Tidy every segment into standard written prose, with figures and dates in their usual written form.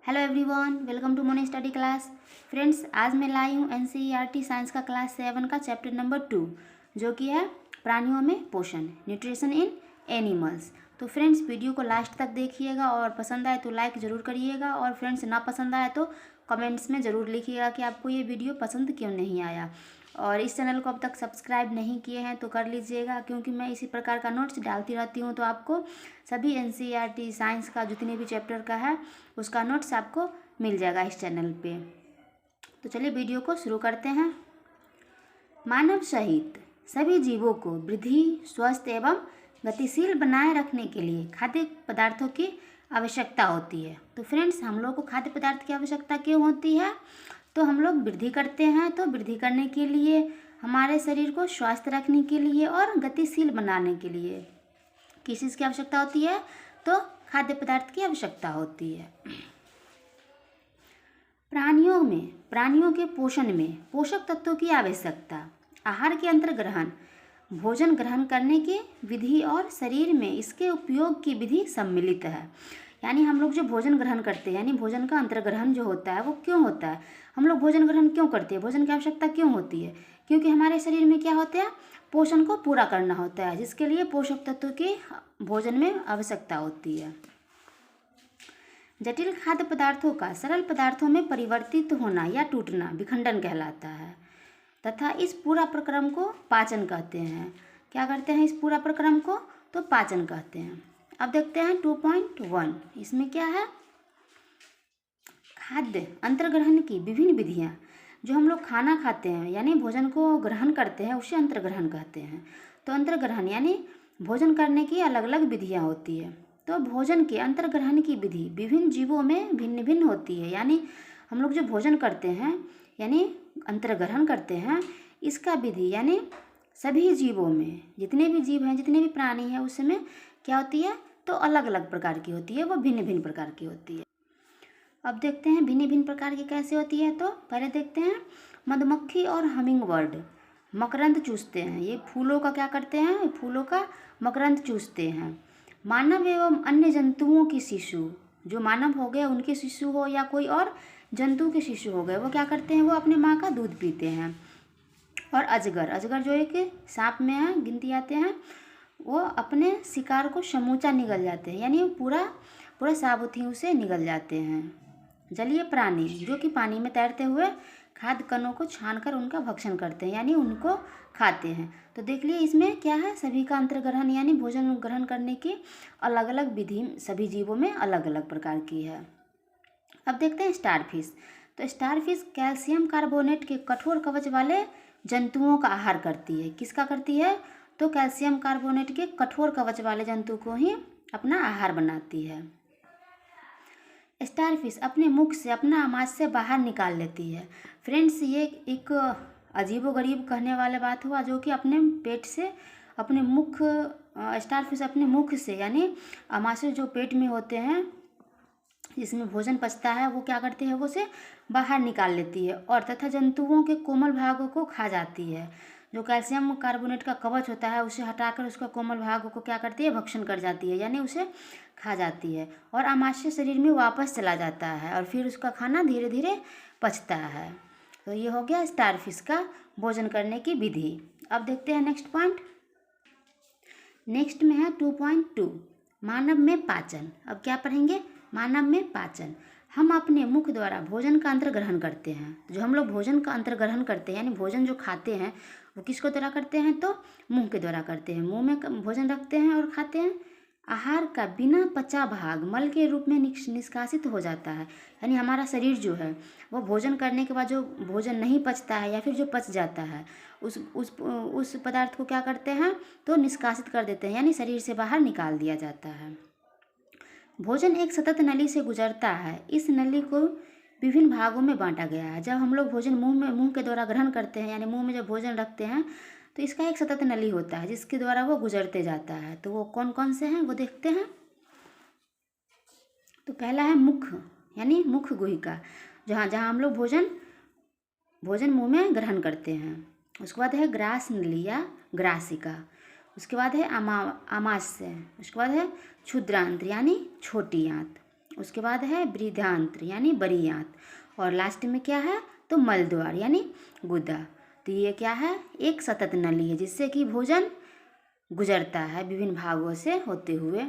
Hello everyone, welcome to Moni study class. Friends, आज मैं लाई हूँ एनसीईआरटी साइंस का क्लास 7 का चैप्टर नंबर 2, जो कि है प्राणियों में पोषण, न्यूट्रिशन इन एनिमल्स। तो फ्रेंड्स, वीडियो को लास्ट तक देखिएगा और पसंद आए तो लाइक ज़रूर करिएगा, और फ्रेंड्स ना पसंद आए तो कमेंट्स में ज़रूर लिखिएगा कि आपको ये वीडियो पसंद क्यों नहीं आया। और इस चैनल को अब तक सब्सक्राइब नहीं किए हैं तो कर लीजिएगा, क्योंकि मैं इसी प्रकार का नोट्स डालती रहती हूँ। तो आपको सभी एनसीईआरटी साइंस का जितने भी चैप्टर का है उसका नोट्स आपको मिल जाएगा इस चैनल पे। तो चलिए वीडियो को शुरू करते हैं। मानव सहित सभी जीवों को वृद्धि, स्वस्थ एवं गतिशील बनाए रखने के लिए खाद्य पदार्थों की आवश्यकता होती है। तो फ्रेंड्स, हम लोग को खाद्य पदार्थ की आवश्यकता क्यों होती है? तो हम लोग वृद्धि करते हैं, तो वृद्धि करने के लिए, हमारे शरीर को स्वस्थ रखने के लिए और गतिशील बनाने के लिए किस चीज़ की आवश्यकता होती है? तो खाद्य पदार्थ की आवश्यकता होती है। प्राणियों के पोषण में पोषक तत्वों की आवश्यकता, आहार के अंतर्ग्रहण, भोजन ग्रहण करने की विधि और शरीर में इसके उपयोग की विधि सम्मिलित है। यानी हम लोग जो भोजन ग्रहण करते हैं, यानी भोजन का अंतर्ग्रहण जो होता है वो क्यों होता है? हम लोग भोजन ग्रहण क्यों करते हैं? भोजन की आवश्यकता क्यों होती है? क्योंकि हमारे शरीर में क्या होता है? पोषण को पूरा करना होता है, जिसके लिए पोषक तत्वों की भोजन में आवश्यकता होती है। जटिल खाद्य पदार्थों का सरल पदार्थों में परिवर्तित होना या टूटना विखंडन कहलाता है, तथा इस पूरा प्रक्रम को पाचन कहते हैं। क्या करते हैं इस पूरा प्रक्रम को? तो पाचन कहते हैं। अब देखते हैं 2.1, इसमें क्या है? खाद्य अंतर्ग्रहण की विभिन्न विधियाँ। जो हम लोग खाना खाते हैं यानी भोजन को ग्रहण करते हैं उसे अंतर्ग्रहण कहते हैं। तो अंतर्ग्रहण यानी भोजन करने की अलग अलग विधियाँ होती है। तो भोजन के अंतर्ग्रहण की विधि विभिन्न जीवों में भिन्न भिन्न होती है। यानी हम लोग जो भोजन करते हैं यानी अंतर्ग्रहण करते हैं, इसका विधि यानी सभी जीवों में, जितने भी जीव हैं, जितने भी प्राणी हैं, उसमें क्या होती है? तो अलग अलग प्रकार की होती है, वो भिन्न भिन्न प्रकार की होती है। अब देखते हैं भिन्न भिन्न प्रकार की कैसे होती है। तो पहले देखते हैं, मधुमक्खी और हमिंग बर्ड मकरंद चूसते हैं। ये फूलों का क्या करते हैं? फूलों का मकरंद चूसते हैं। मानव एवं अन्य जंतुओं की शिशु, जो मानव हो गए उनके शिशु हो या कोई और जंतु के शिशु हो गए, वो क्या करते हैं? वो अपने माँ का दूध पीते हैं। और अजगर जो एक सांप में है, गिनती आते हैं, वो अपने शिकार को समूचा निगल जाते हैं, यानी पूरा साबुत ही उसे निगल जाते हैं। जलीय प्राणी जो कि पानी में तैरते हुए खाद्य कणों को छानकर उनका भक्षण करते हैं, यानी उनको खाते हैं। तो देख लिए इसमें क्या है? सभी का अंतर्ग्रहण यानी भोजन ग्रहण करने की अलग अलग विधि सभी जीवों में अलग अलग प्रकार की है। अब देखते हैं स्टारफिश। तो स्टारफिश कैल्शियम कार्बोनेट के कठोर कवच वाले जंतुओं का आहार करती है। किसका करती है? तो कैल्शियम कार्बोनेट के कठोर कवच वाले जंतु को ही अपना आहार बनाती है। स्टारफिश अपने मुख से अपना आमाशय बाहर निकाल लेती है। फ्रेंड्स, ये एक अजीबोगरीब कहने वाला बात हुआ, जो कि अपने पेट से अपने मुख, स्टारफिश अपने मुख से यानी आमाशय जो पेट में होते हैं जिसमें भोजन पचता है, वो क्या करती है? वो उसे बाहर निकाल लेती है और तथा जंतुओं के कोमल भागों को खा जाती है। जो कैल्शियम कार्बोनेट का कवच होता है उसे हटाकर उसका कोमल भागों को क्या करती है? भक्षण कर जाती है, यानी उसे खा जाती है, और आमाशय शरीर में वापस चला जाता है और फिर उसका खाना धीरे धीरे पचता है। तो ये हो गया स्टारफिश का भोजन करने की विधि। अब देखते हैं नेक्स्ट पॉइंट। नेक्स्ट में है 2.2, मानव में पाचन। अब क्या पढ़ेंगे? मानव में पाचन। हम अपने मुख द्वारा भोजन का अंतर्ग्रहण करते हैं। जो हम लोग भोजन का अंतर्ग्रहण करते हैं यानी भोजन जो खाते हैं वो किसको द्वारा करते हैं? तो मुंह के द्वारा करते हैं। मुंह में भोजन रखते हैं और खाते हैं। आहार का बिना पचा भाग मल के रूप में निष्कासित हो जाता है। यानी हमारा शरीर जो है वो भोजन करने के बाद जो भोजन नहीं पचता है या फिर जो पच जाता है उस पदार्थ को क्या करते हैं? तो निष्कासित कर देते हैं, यानी शरीर से बाहर निकाल दिया जाता है। भोजन एक सतत नली से गुजरता है। इस नली को विभिन्न भागों में बांटा गया है। जब हम लोग भोजन मुंह के द्वारा ग्रहण करते हैं यानी मुंह में जब भोजन रखते हैं तो इसका एक सतत नली होता है जिसके द्वारा वो गुजरते जाता है। तो वो कौन कौन से हैं वो देखते हैं। तो पहला है मुख, यानी मुख गुहिका, जहाँ हम लोग भोजन मुंह में ग्रहण करते हैं। उसके बाद है ग्रास नली या ग्रासिका। उसके बाद है आमाशय। उसके बाद है क्षुद्रांत्र यानी छोटी आंत। उसके बाद है बृहदांत्र यानी बड़ी आंत, और लास्ट में क्या है तो मलद्वार यानी गुदा। तो ये क्या है, एक सतत नली है जिससे कि भोजन गुजरता है विभिन्न भागों से होते हुए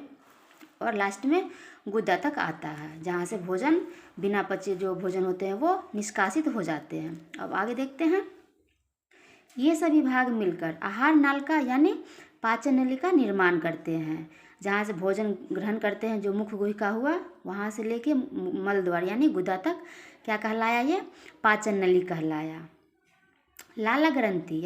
और लास्ट में गुदा तक आता है, जहाँ से भोजन बिना पचे जो भोजन होते हैं वो निष्कासित हो जाते हैं। अब आगे देखते हैं। ये सभी भाग मिलकर आहार नाल का यानी पाचन नली का निर्माण करते हैं, जहाँ से भोजन ग्रहण करते हैं जो मुख्य गुहिका हुआ वहाँ से लेके मलद्वार यानी गुदा तक क्या कहलाया, ये पाचन नली कहलाया। लाला ग्रंथि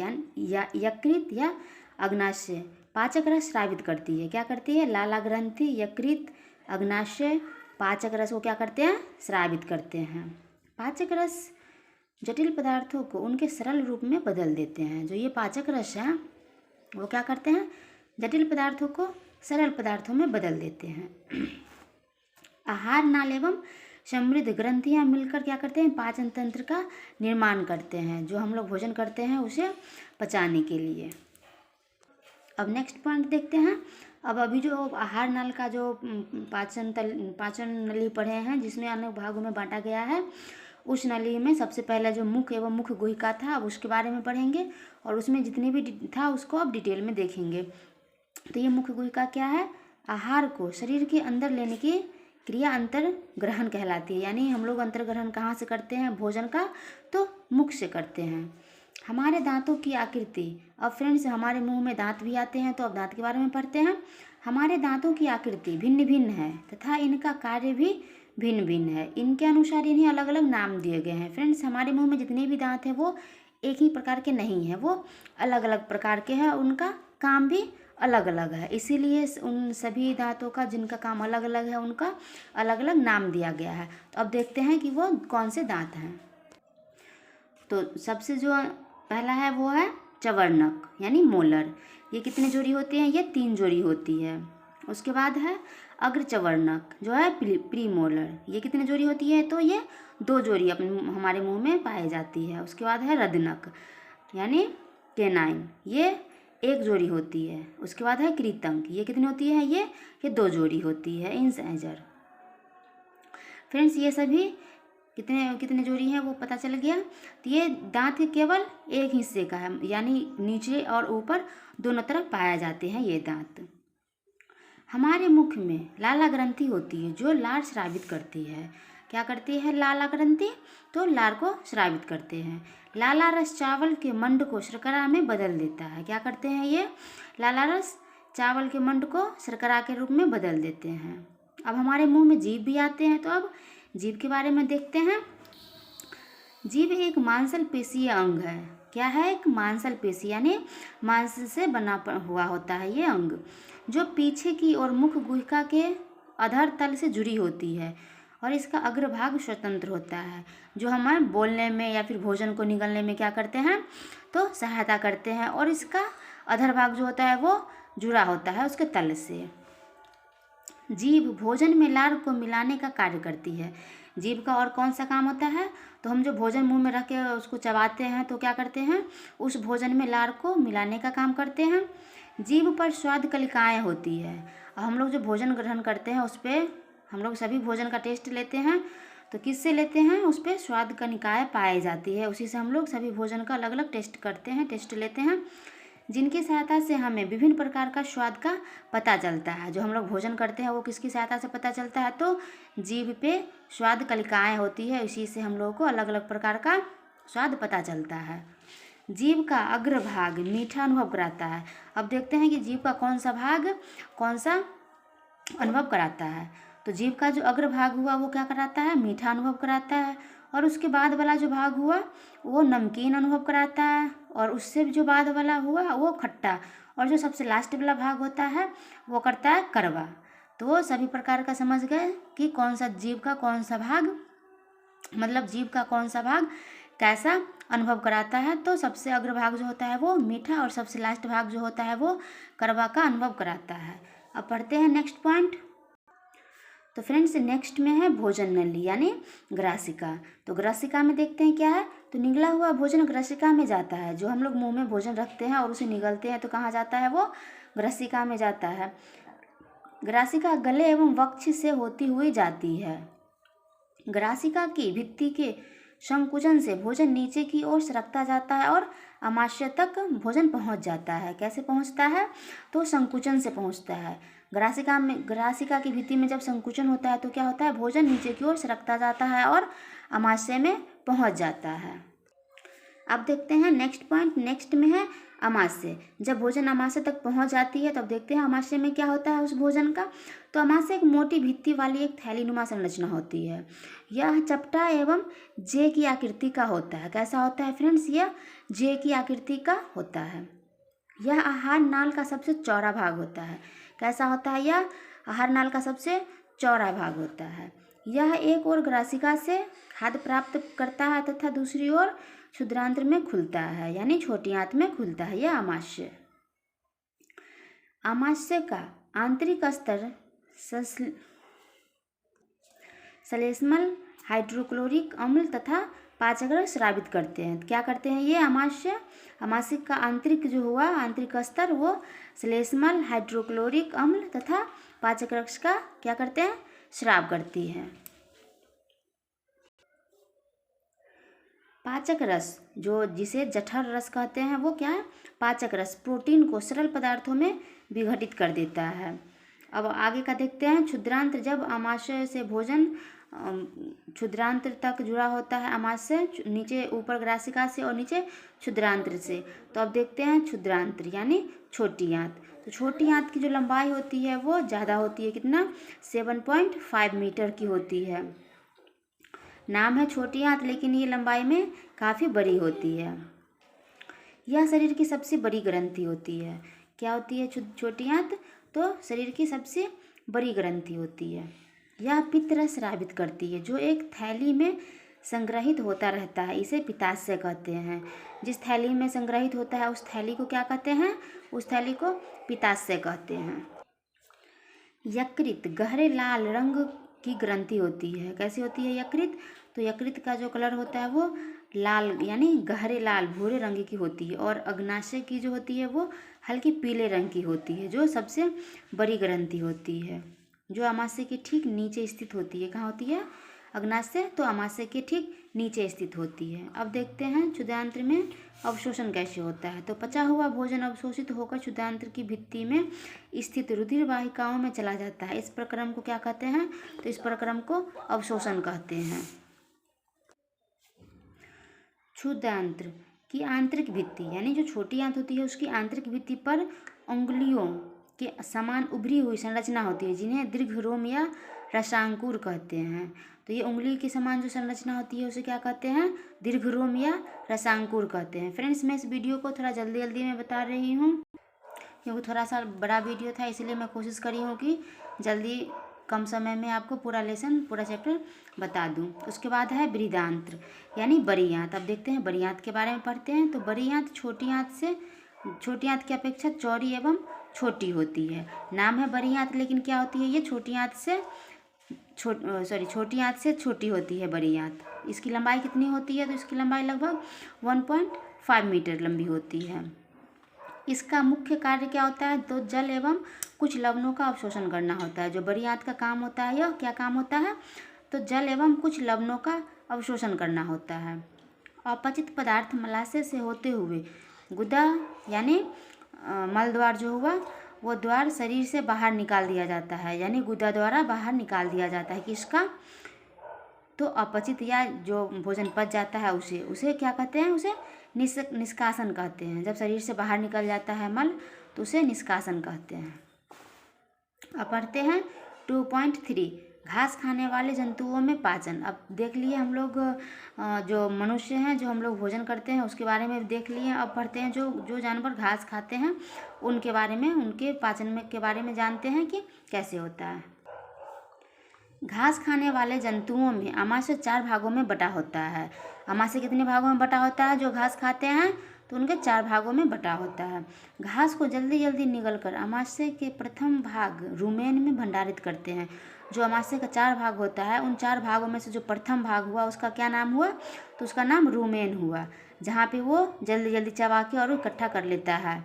या यकृत या अग्नाशय पाचक रस स्रावित करती है। क्या करती है, लाला ग्रंथि यकृत अग्नाशय पाचक रस को क्या करते हैं, स्रावित करते हैं। पाचक रस जटिल पदार्थों को उनके सरल रूप में बदल देते हैं। जो ये पाचक रस है वो क्या करते हैं, जटिल पदार्थों को सरल पदार्थों में बदल देते हैं। आहार नाल एवं समृद्ध ग्रंथियाँ मिलकर क्या करते हैं, पाचन तंत्र का निर्माण करते हैं, जो हम लोग भोजन करते हैं उसे पचाने के लिए। अब नेक्स्ट पॉइंट देखते हैं। अब अभी जो आहार नाल का जो पाचन नली पढ़े हैं जिसमें अनेक भागों में बांटा गया है, उस नली में सबसे पहले जो मुख्य एवं मुख्य गुहिका था अब उसके बारे में पढ़ेंगे और उसमें जितनी भी था उसको अब डिटेल में देखेंगे। तो ये मुख्य गुहिका क्या है, आहार को शरीर के अंदर लेने की क्रिया अंतर ग्रहण कहलाती है। यानी हम लोग अंतर ग्रहण कहाँ से करते हैं भोजन का, तो मुख से करते हैं। हमारे दांतों की आकृति, अब फ्रेंड्स हमारे मुंह में दांत भी आते हैं तो अब दांत के बारे में पढ़ते हैं। हमारे दांतों की आकृति भिन्न भिन्न है तथा इनका कार्य भी भिन्न भिन्न है। इनके अनुसार इन्हें अलग अलग नाम दिए गए हैं। फ्रेंड्स हमारे मुंह में जितने भी दांत हैं वो एक ही प्रकार के नहीं हैं, वो अलग अलग प्रकार के हैं, उनका काम भी अलग अलग है। इसीलिए उन सभी दांतों का जिनका काम अलग अलग है उनका अलग अलग नाम दिया गया है। तो अब देखते हैं कि वो कौन से दांत हैं। तो सबसे जो पहला है वो है चवर्णक यानी मोलर। ये कितने जोड़ी होती हैं, ये 3 जोड़ी होती है। उसके बाद है अग्रचवर्णक जो है प्रीमोलर, ये कितने जोड़ी होती है, तो ये 2 जोड़ी अपने हमारे मुंह में पाई जाती है। उसके बाद है रदनक यानी केनाइन, ये 1 जोड़ी होती है। उसके बाद है कृतंक, ये कितनी होती है, ये 2 जोड़ी होती है। इंसएजर फ्रेंड्स ये सभी कितने कितने जोड़ी हैं वो पता चल गया। तो ये दांत के केवल एक हिस्से का है, यानी नीचे और ऊपर दोनों तरफ पाया जाते हैं ये दांत। हमारे मुख में लाला ग्रंथि होती है जो लार स्रावित करती है। क्या करती है लाला ग्रंथि, तो लार को स्रावित करते हैं। लाला रस चावल के मंड को शर्करा में बदल देता है। क्या करते हैं ये लाला रस चावल के मंड को शर्करा के रूप में बदल देते हैं। अब हमारे मुंह में जीभ भी आते हैं, तो अब जीभ के बारे में देखते हैं। जीभ एक मांसल पेशीय अंग है। क्या है, एक मांसल पेशी यानी मांस से बना हुआ होता है ये अंग, जो पीछे की ओर मुख गुहिका के अधर तल से जुड़ी होती है और इसका अग्रभाग स्वतंत्र होता है, जो हमें बोलने में या फिर भोजन को निगलने में क्या करते हैं, तो सहायता करते हैं। और इसका अधर भाग जो होता है वो जुड़ा होता है उसके तल से। जीभ भोजन में लार को मिलाने का कार्य करती है। जीभ का और कौन सा काम होता है, तो हम जो भोजन मुंह में रख के उसको चबाते हैं तो क्या करते हैं, उस भोजन में लार को मिलाने का काम करते हैं। जीभ पर स्वाद कलिकाएँ होती है। और हम लोग जो भोजन ग्रहण करते हैं उस पर हम लोग सभी भोजन का टेस्ट लेते हैं, तो किससे लेते हैं, उस पर स्वाद कनिकाएँ पाई जाती है, उसी से हम लोग सभी भोजन का अलग अलग टेस्ट करते हैं, टेस्ट लेते हैं, जिनकी सहायता से हमें विभिन्न प्रकार का स्वाद का पता चलता है। जो हम लोग भोजन करते हैं वो किसकी सहायता से पता चलता है, तो जीभ पे स्वाद कलिकाएँ होती है, इसी से हम लोगों को अलग अलग प्रकार का स्वाद पता चलता है। जीभ का अग्रभाग मीठा अनुभव कराता है। अब देखते हैं कि जीभ का कौन सा भाग कौन सा अनुभव कराता है। तो जीभ का जो अग्रभाग हुआ वो क्या कराता है, मीठा अनुभव कराता है, और उसके बाद वाला जो भाग हुआ वो नमकीन अनुभव कराता है, और उससे जो बाद वाला हुआ वो खट्टा, और जो सबसे लास्ट वाला भाग होता है वो करता है कड़वा। तो वो सभी प्रकार का समझ गए कि कौन सा जीभ का कौन सा भाग, मतलब जीभ का कौन सा भाग कैसा अनुभव कराता है। तो सबसे अग्रभाग जो होता है वो मीठा और सबसे लास्ट भाग जो होता है वो कड़वा का अनुभव कराता है। अब पढ़ते हैं नेक्स्ट पॉइंट। तो फ्रेंड्स नेक्स्ट में है भोजन नली यानी ग्रासिका। तो ग्रासिका में देखते हैं क्या है, तो निगला हुआ भोजन ग्रासिका में जाता है। जो हम लोग मुंह में भोजन रखते हैं और उसे निगलते हैं तो कहाँ जाता है, वो ग्रासिका में जाता है। ग्रासिका गले एवं वक्ष से होती हुई जाती है। ग्रासिका की भित्ति के संकुचन से भोजन नीचे की ओर सरकता जाता है और आमाशय तक भोजन पहुंच जाता है। कैसे पहुंचता है? तो संकुचन से पहुंचता है। ग्रासिका की भित्ति में जब संकुचन होता है तो क्या होता है? भोजन नीचे की ओर सरकता जाता है और आमाशय में पहुंच जाता है। अब देखते हैं नेक्स्ट पॉइंट। नेक्स्ट में है आमाशय। जब भोजन आमाशय तक पहुंच जाती है तब देखते हैं आमाशय में क्या होता है उस भोजन का। तो आमाशय एक मोटी भित्ति वाली एक थैलीनुमा संरचना होती है। यह चपटा एवं जे की आकृति का होता है। कैसा होता है फ्रेंड्स? यह जे की आकृति का होता है। यह आहार नाल का सबसे चौड़ा भाग होता है। कैसा होता है? यह आहार नाल का सबसे चौड़ा भाग होता है। यह एक ओर ग्रासिका से खाद्य प्राप्त करता है तथा दूसरी ओर क्षुद्रांत्र में खुलता है, यानी छोटी आंत में खुलता है। यह आमाशय। आमाशय का आंतरिक स्तर श्लेष्मल, हाइड्रोक्लोरिक अम्ल तथा पाचक स्रावित करते हैं। क्या करते हैं ये आमाशय का आंतरिक जो हुआ आंतरिक स्तर वो श्लेष्मल, हाइड्रोक्लोरिक अम्ल तथा पाचक रस का क्या करते हैं? स्राव करती है। पाचक रस जो जिसे जठर रस कहते हैं वो क्या है? पाचक रस प्रोटीन को सरल पदार्थों में विघटित कर देता है। अब आगे का देखते हैं। क्षुद्रांत्र। जब आमाशय से भोजन क्षुद्रांत्र तक जुड़ा होता है, आमाशय नीचे ऊपर ग्रासिका से और नीचे क्षुद्रांत्र से। तो अब देखते हैं क्षुद्रांत्र यानी छोटी आंत। तो छोटी आंत की जो लंबाई होती है वो ज़्यादा होती है। कितना? 7.5 मीटर की होती है। नाम है छोटी आंत लेकिन ये लंबाई में काफ़ी बड़ी होती है। यह शरीर की सबसे बड़ी ग्रंथि होती है। क्या होती है छोटी आंत? तो शरीर की सबसे बड़ी ग्रंथि होती है। यह पित्त रस स्रावित करती है जो एक थैली में संग्रहित होता रहता है। इसे पित्ताशय कहते हैं। जिस थैली में संग्रहित होता है उस थैली को क्या कहते हैं? उस थैली को पित्ताशय कहते हैं। यकृत गहरे लाल रंग की ग्रंथि होती है। कैसी होती है यकृत? तो यकृत का जो कलर होता है वो लाल यानी गहरे लाल भूरे रंग की होती है और अग्नाशय की जो होती है वो हल्की पीले रंग की होती है, जो सबसे बड़ी ग्रंथि होती है, जो आमाशय के ठीक नीचे स्थित होती है। कहाँ होती है? अग्नाशय। तो आमाशय के ठीक नीचे स्थित होती है। अब देखते हैं क्षुद्रांत्र में अवशोषण कैसे होता है। तो पचा हुआ भोजन अवशोषित होकर क्षुद्रांत्र की भित्ति में स्थित रुधिर वाहिकाओं में चला जाता है। इस प्रक्रम को क्या कहते हैं? तो इस प्रक्रम को अवशोषण कहते हैं। क्षुद्रांत्र की आंतरिक भित्ति यानी जो छोटी आंत होती है उसकी आंतरिक भित्ति पर उंगलियों के समान उभरी हुई संरचना होती है जिन्हें दीर्घरोम या रसांकुर कहते हैं। तो ये उंगली के समान जो संरचना होती है उसे क्या कहते हैं? दीर्घरोम या रसांकुर कहते हैं। फ्रेंड्स, मैं इस वीडियो को थोड़ा जल्दी जल्दी में बता रही हूँ क्योंकि थोड़ा सा बड़ा वीडियो था, इसलिए मैं कोशिश करी हूँ कि जल्दी कम समय में आपको पूरा लेसन पूरा चैप्टर बता दूं। उसके बाद है बृहदांत्र यानी बड़ी आंत। अब देखते हैं बड़ी आंत के बारे में पढ़ते हैं। तो बड़ी आंत छोटी आंत की अपेक्षा चौड़ी एवं छोटी होती है। नाम है बड़ी आंत लेकिन क्या होती है ये? छोटी आंत से छोटी होती है बड़ी आंत। इसकी लंबाई कितनी होती है? तो इसकी लंबाई लगभग 1.5 मीटर लंबी होती है। इसका मुख्य कार्य क्या होता है? तो जल एवं कुछ लवणों का अवशोषण करना होता है। जो बड़ी आंत का काम होता है यह क्या काम होता है? तो जल एवं कुछ लवणों का अवशोषण करना होता है। अपचित पदार्थ मलाशय से होते हुए गुदा यानी मल द्वार जो हुआ वो द्वार शरीर से बाहर निकाल दिया जाता है, यानी गुदा द्वारा बाहर निकाल दिया जाता है। किसका? तो अपचित या जो भोजन पच जाता है उसे क्या कहते हैं? उसे निष्कासन कहते हैं। जब शरीर से बाहर निकल जाता है मल तो उसे निष्कासन कहते हैं। अब पढ़ते हैं 2.3 घास खाने वाले जंतुओं में पाचन। अब देख लिए हम लोग जो मनुष्य हैं जो हम लोग भोजन करते हैं उसके बारे में देख लिए। अब पढ़ते हैं जो जानवर घास खाते हैं उनके बारे में, उनके पाचन में के बारे में जानते हैं कि कैसे होता है। घास खाने वाले जंतुओं में आमाशय 4 भागों में बटा होता है। आमाशय कितने भागों में बटा होता है? जो घास खाते हैं तो उनके 4 भागों में बटा होता है। घास को जल्दी जल्दी निगलकर आमाशय के प्रथम भाग रुमेन में भंडारित करते हैं। जो आमाशय का 4 भाग होता है उन 4 भागों में से जो प्रथम भाग हुआ उसका क्या नाम हुआ? तो उसका नाम रुमेन हुआ, जहाँ पे वो जल्दी जल्दी चबा के और इकट्ठा कर लेता है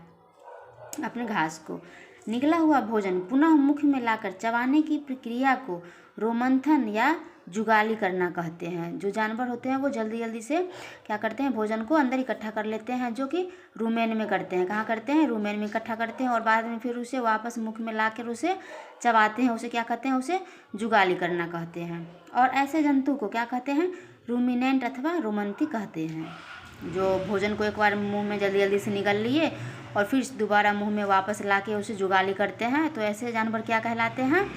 अपने घास को। निगला हुआ भोजन पुनः मुख में लाकर चबाने की प्रक्रिया को रोमंथन या जुगाली करना कहते हैं। जो जानवर होते हैं वो जल्दी जल्दी से क्या करते हैं, भोजन को अंदर इकट्ठा कर लेते हैं, जो कि रुमेन में करते हैं। कहाँ करते हैं, रुमेन में इकट्ठा करते हैं और बाद में फिर उसे वापस मुख में लाकर उसे चबाते हैं। उसे क्या कहते हैं, उसे जुगाली करना कहते हैं। और ऐसे जंतु को क्या कहते हैं, रूमिनेंट अथवा रोमंती कहते हैं। जो भोजन को एक बार मुंह में जल्दी जल्दी से निगल लिए और फिर दोबारा मुंह में वापस लाके उसे जुगाली करते हैं, तो ऐसे जानवर क्या कहलाते हैं,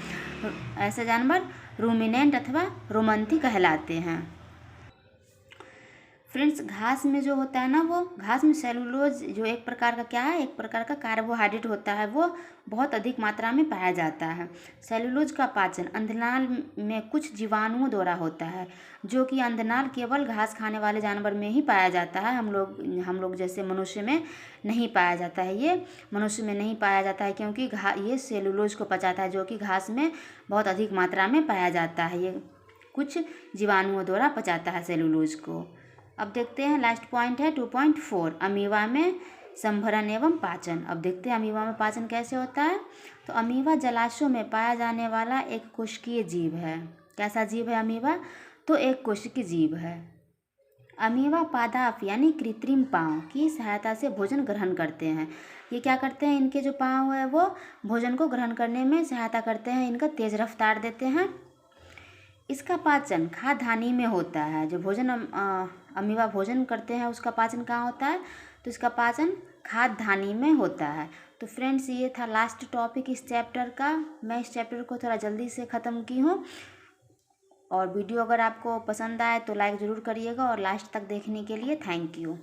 ऐसे जानवर रूमिनेंट अथवा रोमंती कहलाते हैं। फ्रेंड्स, घास में जो होता है ना, वो घास में सेलुलोज जो एक प्रकार का क्या है, एक प्रकार का कार्बोहाइड्रेट होता है, वो बहुत अधिक मात्रा में पाया जाता है। सेलुलोज का पाचन अंधनाल में कुछ जीवाणुओं द्वारा होता है, जो कि अंधनाल केवल घास खाने वाले जानवर में ही पाया जाता है। हम लोग जैसे मनुष्य में नहीं पाया जाता है। ये मनुष्य में नहीं पाया जाता है क्योंकि ये सेलुलोज को पचाता है, जो कि घास में बहुत अधिक मात्रा में पाया जाता है। ये कुछ जीवाणुओं द्वारा पचाता है सेलुलोज को। अब देखते हैं लास्ट पॉइंट है 2.4, अमीबा में संभरण एवं पाचन। अब देखते हैं अमीबा में पाचन कैसे होता है। तो अमीबा जलाशयों में पाया जाने वाला एक कोशिकीय जीव है। कैसा जीव है अमीबा, तो एक कोशिकीय जीव है। अमीबा पादाप यानी कृत्रिम पाँव की सहायता से भोजन ग्रहण करते हैं। ये क्या करते हैं, इनके जो पाँव है वो भोजन को ग्रहण करने में सहायता करते हैं, इनका तेज रफ्तार देते हैं। इसका पाचन खाद्यान्नी में होता है। जो भोजन अमीबा भोजन करते हैं उसका पाचन कहाँ होता है, तो इसका पाचन खाद्यान्नी में होता है। तो फ्रेंड्स, ये था लास्ट टॉपिक इस चैप्टर का। मैं इस चैप्टर को थोड़ा जल्दी से ख़त्म की हूँ। और वीडियो अगर आपको पसंद आए तो लाइक ज़रूर करिएगा और लास्ट तक देखने के लिए थैंक यू।